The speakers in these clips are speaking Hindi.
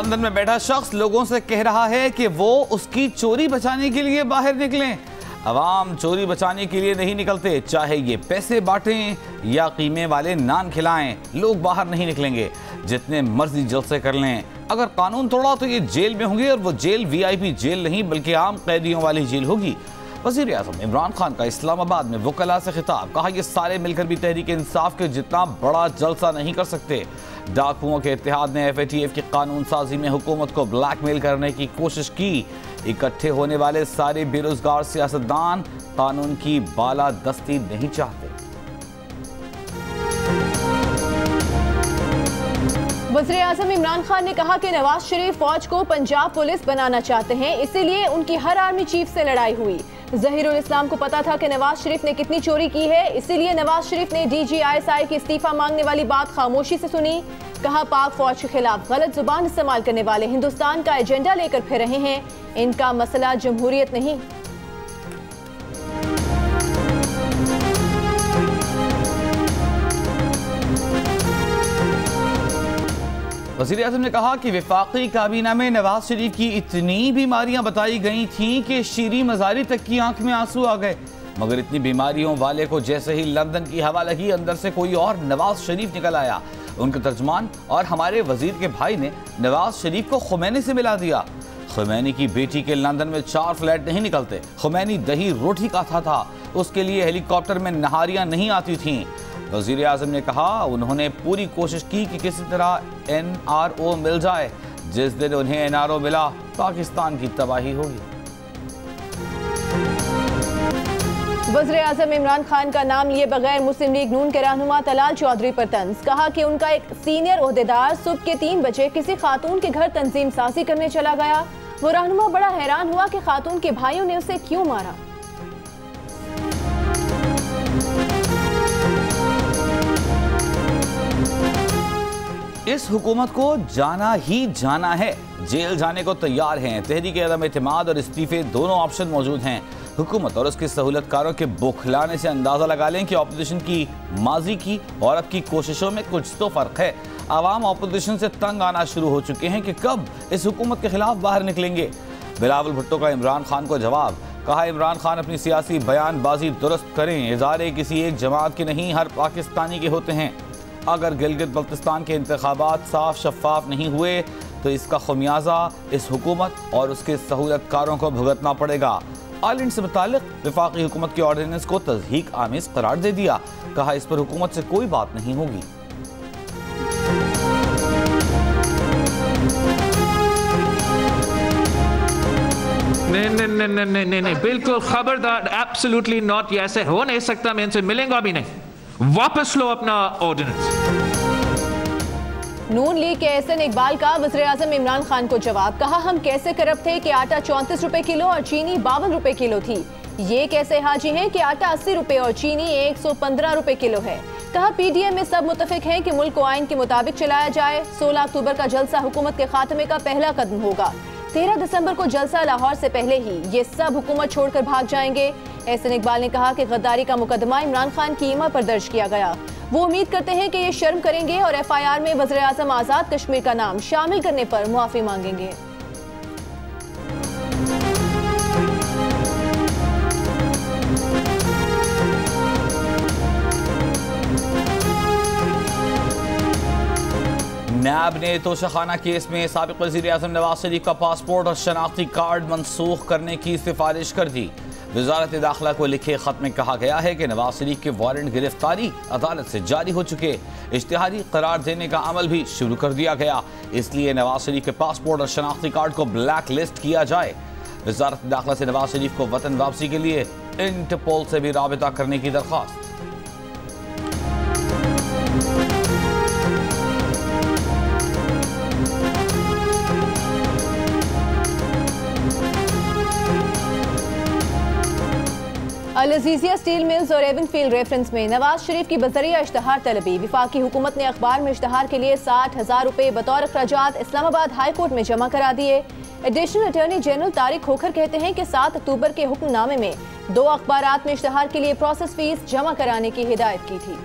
लंदन में बैठा शख्स लोगों से कह रहा है कि वो उसकी चोरी बचाने के लिए बाहर निकलें। अवाम चोरी बचाने के लिए नहीं निकलते, चाहे ये पैसे बांटें या कीमे वाले नान खिलाएं, लोग बाहर नहीं निकलेंगे। जितने मर्जी जलसे कर लें, अगर कानून तोड़ा तो ये जेल में होंगे, और वो जेल वीआईपी जेल नहीं बल्कि आम कैदियों वाली जेल होगी। वज़ीर आज़म इमरान खान का इस्लामाबाद में वकला से खिताब, कहा ये सारे मिलकर भी तहरीक इंसाफ के जितना बड़ा जलसा नहीं कर सकते। डाकुओं के इत्तेहाद ने FATF की कानून साजी में हुकूमत को ब्लैकमेल करने की कोशिश की। इकट्ठे होने वाले सारे बेरोजगार सियासतदान कानून की बालादस्ती नहीं चाहते। वज़ीर आज़म इमरान खान ने कहा कि नवाज शरीफ फौज को पंजाब पुलिस बनाना चाहते हैं, इसीलिए उनकी हर आर्मी चीफ से लड़ाई हुई। ज़हीरुल इस्लाम को पता था कि नवाज शरीफ ने कितनी चोरी की है, इसीलिए नवाज शरीफ ने DG ISI की इस्तीफा मांगने वाली बात खामोशी से सुनी। कहा पाक फौज के खिलाफ गलत जुबान इस्तेमाल करने वाले हिंदुस्तान का एजेंडा लेकर फिर रहे हैं, इनका मसला जमहूरियत नहीं। वज़ीर आज़म ने कहा कि वफाकी काबीना में नवाज शरीफ की इतनी बीमारियां बताई गई थीं कि शीरी मज़ारी तक की आंख में आंसू आ गए, मगर इतनी बीमारियों वाले को जैसे ही लंदन की हवा लगी, अंदर से कोई और नवाज शरीफ निकल आया। उनके तर्जमान और हमारे वजीर के भाई ने नवाज शरीफ को खुमैनी से मिला दिया। खुमैनी की बेटी के लंदन में 4 फ्लैट नहीं निकलते। खुमैनी दही रोटी खाता था, उसके लिए हेलीकॉप्टर में नहारियां नहीं आती थीं। वज़ीर आज़म ने कहा उन्होंने पूरी कोशिश की कि किसी तरह NRO मिल जाए। जिस दिन उन्हें NRO मिला, पाकिस्तान की तबाही होगी। वज़ीर आज़म इमरान खान का नाम लिए बगैर मुस्लिम लीग नून के रहनुमा तलाल चौधरी पर तंज। कहा कि उनका एक सीनियर ओहदेदार सुबह के 3 बजे किसी खातून के घर तंजीम साजी करने चला गया। वो रहनुमा बड़ा हैरान हुआ कि खातून के भाइयों ने उसे क्यों मारा। इस हुकूमत को जाना ही जाना है, जेल जाने को तैयार हैं। तहरीक अदम एतमाद और इस्तीफे दोनों ऑप्शन मौजूद हैं। हुकूमत और उसके सहूलतकारों के बौखलाने से अंदाजा लगा लें कि ऑपोजिशन की माजी की और अब की कोशिशों में कुछ तो फर्क है। आवाम ऑपोजिशन से तंग आना शुरू हो चुके हैं कि कब इस हुकूमत के खिलाफ बाहर निकलेंगे। बिलावल भुट्टो का इमरान खान को जवाब, कहा इमरान खान अपनी सियासी बयानबाजी दुरुस्त करें, इज़ारे किसी एक जमात के नहीं हर पाकिस्तानी के होते हैं। अगर गिलगित बल्तिस्तान के इंतखाबात साफ शफाफ नहीं हुए तो इसका खमियाजा इस हुकूमत और उसके सहूलतकारों को भुगतना पड़ेगा। आइलैंड से मुतालिक वफाकी हुकूमत के ऑर्डिनेंस को तज़हीक आमिज़ करार दे दिया। कहा इस पर हुकूमत से कोई बात नहीं होगी। नहीं, बिल्कुल खबरदार, एब्सोल्युटली नॉट। ये ऐसे हो नहीं सकता, मैं इनसे मिलेंगा भी नहीं। वापस लो अपना ऑर्डिनेंस। नून लीग के एहसन इकबाल का वज़ीर आज़म इमरान खान को जवाब। कहा हम कैसे करप्ट थे कि आटा 34 रुपए किलो और चीनी 52 रुपए किलो थी। ये कैसे हाजी हैं कि आटा 80 रुपए और चीनी 115 रुपए किलो है। कहा PDM में सब मुतफिक हैं कि मुल्क को आइन के मुताबिक चलाया जाए। 16 अक्टूबर का जलसा हुकूमत के खात्मे का पहला कदम होगा। 13 दिसंबर को जलसा लाहौर से पहले ही ये सब हुकूमत छोड़कर भाग जाएंगे। एहसन इकबाल ने कहा कि गद्दारी का मुकदमा इमरान खान की ईमा पर दर्ज किया गया। वो उम्मीद करते हैं कि ये शर्म करेंगे और FIR में वज़ीर आज़म आज़ाद कश्मीर का नाम शामिल करने पर मुआफ़ी मांगेंगे। नैब ने तोशाखाना केस में साबिक़ वज़ीर आज़म नवाज शरीफ का पासपोर्ट और शनाख्ती कार्ड मनसूख करने की सिफारिश कर दी। वज़ारत दाखिला को लिखे खत में कहा गया है कि नवाज शरीफ के वारंट गिरफ्तारी अदालत से जारी हो चुके, इश्तिहारी करार देने का अमल भी शुरू कर दिया गया, इसलिए नवाज शरीफ के पासपोर्ट और शनाख्ती कार्ड को ब्लैक लिस्ट किया जाए। वज़ारत दाखिला से नवाज शरीफ को वतन वापसी के लिए इंटरपोल से भी राबिता करने की दरख्वास्त। अल अज़ीज़िया स्टील मिल्स और एवनफील्ड रेफरेंस में नवाज शरीफ की बज़रिया इश्तहार तलबी। वफाकी हुकूमत ने अखबार में इश्तहार के लिए 60,000 रुपए बतौर अखराजात इस्लामाबाद हाई कोर्ट में जमा करा दिए। Additional attorney general Tariq Khokhar कहते हैं कि 7 अक्टूबर के हुक्मनामे में 2 अखबारात में इश्तहार के लिए प्रोसेस फीस जमा कराने की हिदायत की थी।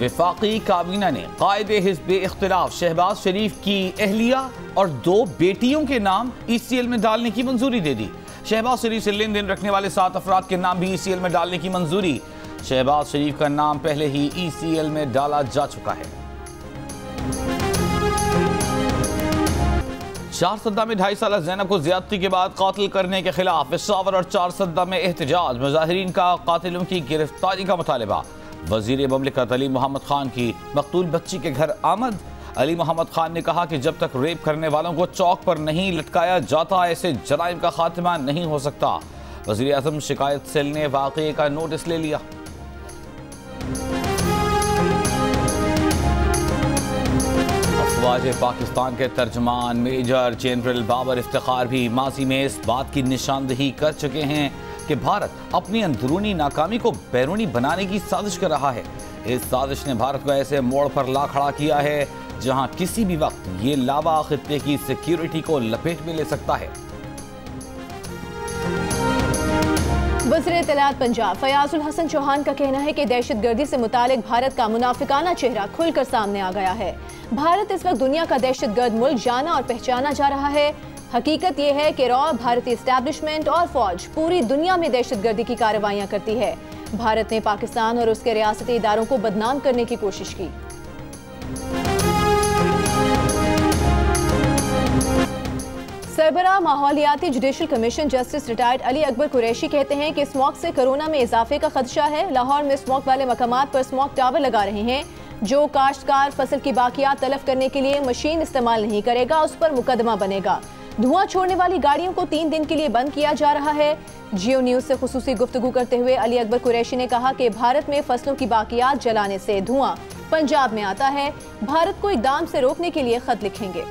वफाकी काबीना ने कायदे हिज़्ब इख्तिलाफ शहबाज शरीफ की अहलिया और 2 बेटियों के नाम ECL में डालने की मंजूरी दे दी। शहबाज शरीफ से लेन देन रखने वाले 7 अफराद के नाम भी ECL में डालने की मंजूरी। शहबाज शरीफ का नाम पहले ही ECL में डाला जा चुका है। 4 सद्दा में 2.5 साल ज़ैनब को ज्यादती के बाद कातिल करने के खिलाफ पेशावर और 4 सद्दा में एहतजाज। मुजाहिरीन का कातिलों की गिरफ्तारी का मुतालिबा। वजीर मुमलिकत अली मोहम्मद खान की मकतूल बच्ची के घर आमद। अली मोहम्मद खान ने कहा कि जब तक रेप करने वालों को चौक पर नहीं लटकाया जाता ऐसे जराइम का खात्मा नहीं हो सकता। वजीर आज़म शिकायत सेल ने वाक़े का नोटिस ले लिया। अफवाज पाकिस्तान के तर्जमान मेजर जनरल बाबर इफ्तिखार भी माजी में इस बात की निशानदही कर चुके हैं कि भारत अपनी अंदरूनी नाकामी को बैरूनी बनाने की साजिश कर रहा है। इस साजिश ने भारत को ऐसे मोड़ पर ला खड़ा किया है जहां किसी भी वक्त ये लावा खित्ते की सिक्योरिटी को लपेट में ले सकता है। वज़ीर इत्तलात पंजाब फयाजुल हसन चौहान का कहना है कि दहशतगर्दी से मुतालिक भारत का मुनाफिकाना चेहरा खुलकर सामने आ गया है। भारत इस वक्त दुनिया का दहशतगर्द मुल्क जाना और पहचाना जा रहा है। हकीकत यह है कि रॉ भारतीय एस्टैब्लिशमेंट और फौज पूरी दुनिया में दहशतगर्दी की कार्रवाइयां करती है। भारत ने पाकिस्तान और उसके रियासती इदारों को बदनाम करने की कोशिश की। सरबराह माहौलियाती judicial commission justice retired Ali Akbar Qureshi कहते हैं कि स्मॉग से कोरोना में इजाफे का खदशा है। लाहौर में स्मॉग वाले मकामात पर स्मॉग टावर लगा रहे हैं। जो काश्तकार फसल की बाकियात तलफ करने के लिए मशीन इस्तेमाल नहीं करेगा उस पर मुकदमा बनेगा। धुआं छोड़ने वाली गाड़ियों को 3 दिन के लिए बंद किया जा रहा है। जियो न्यूज से खुसूसी गुफ्तगू करते हुए अली अकबर कुरैशी ने कहा कि भारत में फसलों की बाकियात जलाने से धुआं पंजाब में आता है। भारत को इकदाम से रोकने के लिए खत लिखेंगे।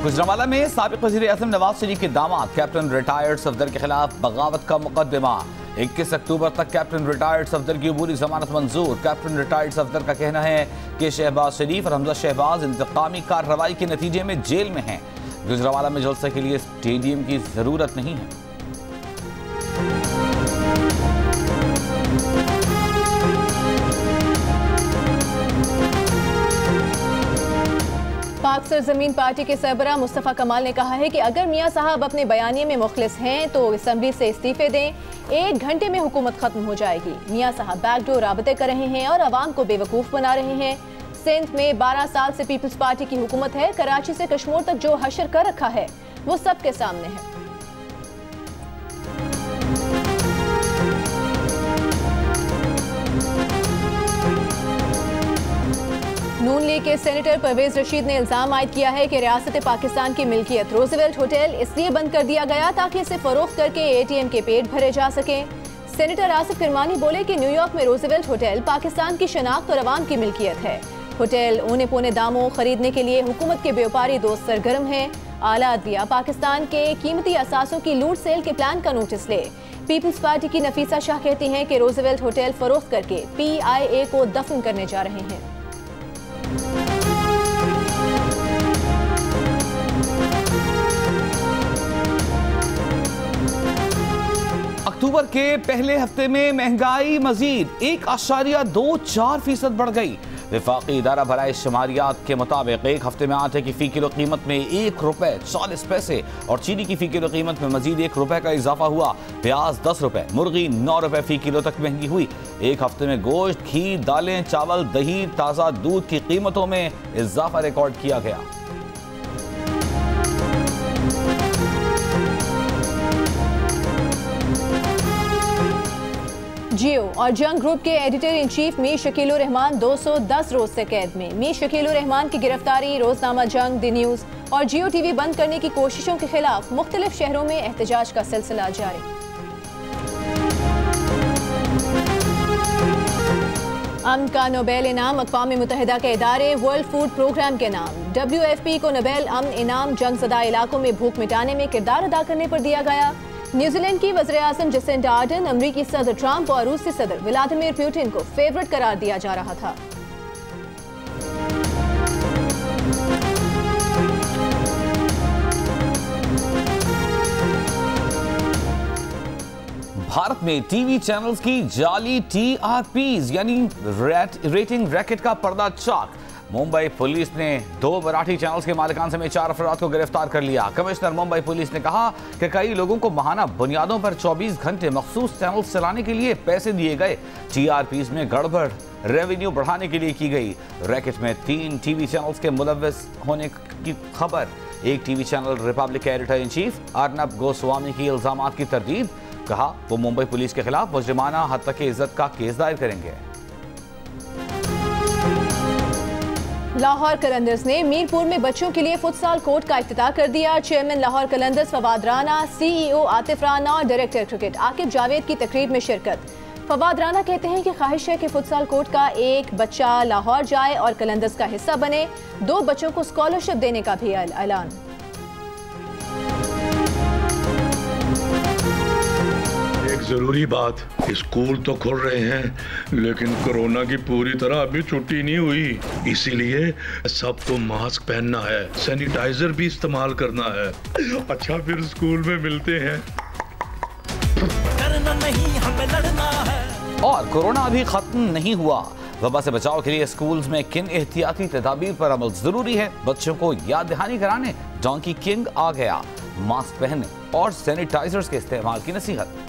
गुजरांवाला में साबिक वज़ीर आज़म नवाज शरीफ के दामाद कैप्टन रिटायर्ड सफदर के खिलाफ बगावत का मुकदमा। 21 अक्टूबर तक कैप्टन रिटायर्ड सफदर की अबूरी जमानत मंजूर। कैप्टन रिटायर्ड सफदर का कहना है कि शहबाज शरीफ और हमजा शहबाज इंतकामी कार्रवाई के नतीजे में जेल में हैं। गुजरांवाला में जलसे के लिए स्टेडियम की जरूरत नहीं है। पाक सरजमीन पार्टी के सरबराह मुस्तफ़ा कमाल ने कहा है कि अगर मियां साहब अपने बयानिए में मुखलिस हैं तो असम्बली से इस्तीफे दें। 1 घंटे में हुकूमत खत्म हो जाएगी। मियां साहब बैकडोर राबते कर रहे हैं और अवाम को बेवकूफ़ बना रहे हैं। सिंध में 12 साल से पीपल्स पार्टी की हुकूमत है। कराची से कश्मीर तक जो हशर कर रखा है वो सबके सामने है। नून लीग के सेनेटर परवेज रशीद ने इल्जाम आयद किया है कि रियासत पाकिस्तान की मिल्कियत रोजवेल्ट होटल इसलिए बंद कर दिया गया ताकि इसे फरोख्त करके ATM के पेट भरे जा सके। सेनेटर आसिफ किरमानी बोले कि न्यूयॉर्क में रोजवेल्ट होटल पाकिस्तान की शनाख्त और अवाम की मिल्कियत है। होटल औने पौने दामों खरीदने के लिए हुकूमत के व्यापारी दोस्त सरगर्म हैं। आला अदलिया पाकिस्तान के कीमती असासों की लूट सेल के प्लान का नोटिस ले। पीपल्स पार्टी की नफीसा शाह कहती हैं कि रोजवेल्ट होटल फरोख्त करके PIA को दफन करने जा रहे हैं। अक्टूबर के पहले हफ्ते में महंगाई मजीद 1.24% बढ़ गई। वफाकी इदारा बराए शुमारियात के मुताबिक एक हफ्ते में आटे की फी किलो कीमत में ₹1.40 और चीनी की फी किलो कीमत में मजीद ₹1 का इजाफा हुआ। प्याज 10 रुपए, मुर्गी 9 रुपए फी किलो तक महंगी हुई। एक हफ्ते में गोश्त, घी, दालें, चावल, दही, ताज़ा दूध की कीमतों में इजाफा रिकॉर्ड किया गया। जियो और जंग ग्रुप के editor in chief Mir Shakilur Rahman 210 रोज से कैद में। मीर शकीलुर रहमान की गिरफ्तारी, रोजनामा जंग, द न्यूज और जियो टीवी बंद करने की कोशिशों के खिलाफ मुख्तलिफ शहरों में एहतजाज का सिलसिला जारी। अमन का नोबेल इनाम अक़वाम मुत्तहिदा के इदारे वर्ल्ड फूड प्रोग्राम के नाम। WFP को नोबेल अमन इनाम जंगज़दा इलाकों में भूख मिटाने में किरदार अदा करने पर दिया गया। न्यूजीलैंड की वज़ीर आज़म जसिंडा आर्डन, अमरीकी सदर ट्रंप और रूसी सदर व्लादिमीर पुतिन को फेवरेट करार दिया जा रहा था। भारत में टीवी चैनल्स की जाली TRPs यानी रेटिंग रैकेट का पर्दा चाक। मुंबई पुलिस ने 2 मराठी चैनल्स के मालिकान समेत 4 अफराद को गिरफ्तार कर लिया। कमिश्नर मुंबई पुलिस ने कहा कि कई लोगों को माहाना बुनियादों पर 24 घंटे मखसूस चैनल्स चलाने के लिए पैसे दिए गए। TRPs में गड़बड़ रेवेन्यू बढ़ाने के लिए की गई। रैकेट में 3 टीवी चैनल्स के मुलव्वस होने की खबर। एक टीवी चैनल रिपब्लिक के editor in chief Arnab Goswami की इल्जामात की तरदीद। कहा वो मुंबई पुलिस के खिलाफ मुजरिमाना हद तक इज्जत का केस दायर करेंगे। लाहौर कलंदर्स ने मीरपुर में बच्चों के लिए फुटसाल कोर्ट का इफ्तिताह कर दिया। चेयरमैन लाहौर कलंदर्स फवाद राना, CEO आतिफ राना और डायरेक्टर क्रिकेट आकिब जावेद की तकरीर में शिरकत। फवाद राना कहते हैं कि ख्वाहिश है कि फुटसाल कोर्ट का एक बच्चा लाहौर जाए और कलंदर्स का हिस्सा बने। 2 बच्चों को स्कॉलरशिप देने का भी ऐलान। एक जरूरी बात, स्कूल तो खुल रहे हैं लेकिन कोरोना की पूरी तरह अभी छुट्टी नहीं हुई, इसीलिए सबको मास्क पहनना है, सैनिटाइजर भी इस्तेमाल करना है। अच्छा फिर स्कूल में मिलते हैं। करना नहीं हमें लड़ना है। और कोरोना अभी खत्म नहीं हुआ। वबा से बचाव के लिए स्कूल्स में किन एहतियाती तदाबीर पर अमल जरूरी है, बच्चों को याद दहानी कराने डोंकी किंग आ गया। मास्क पहनने और सैनिटाइजर्स के इस्तेमाल की नसीहत।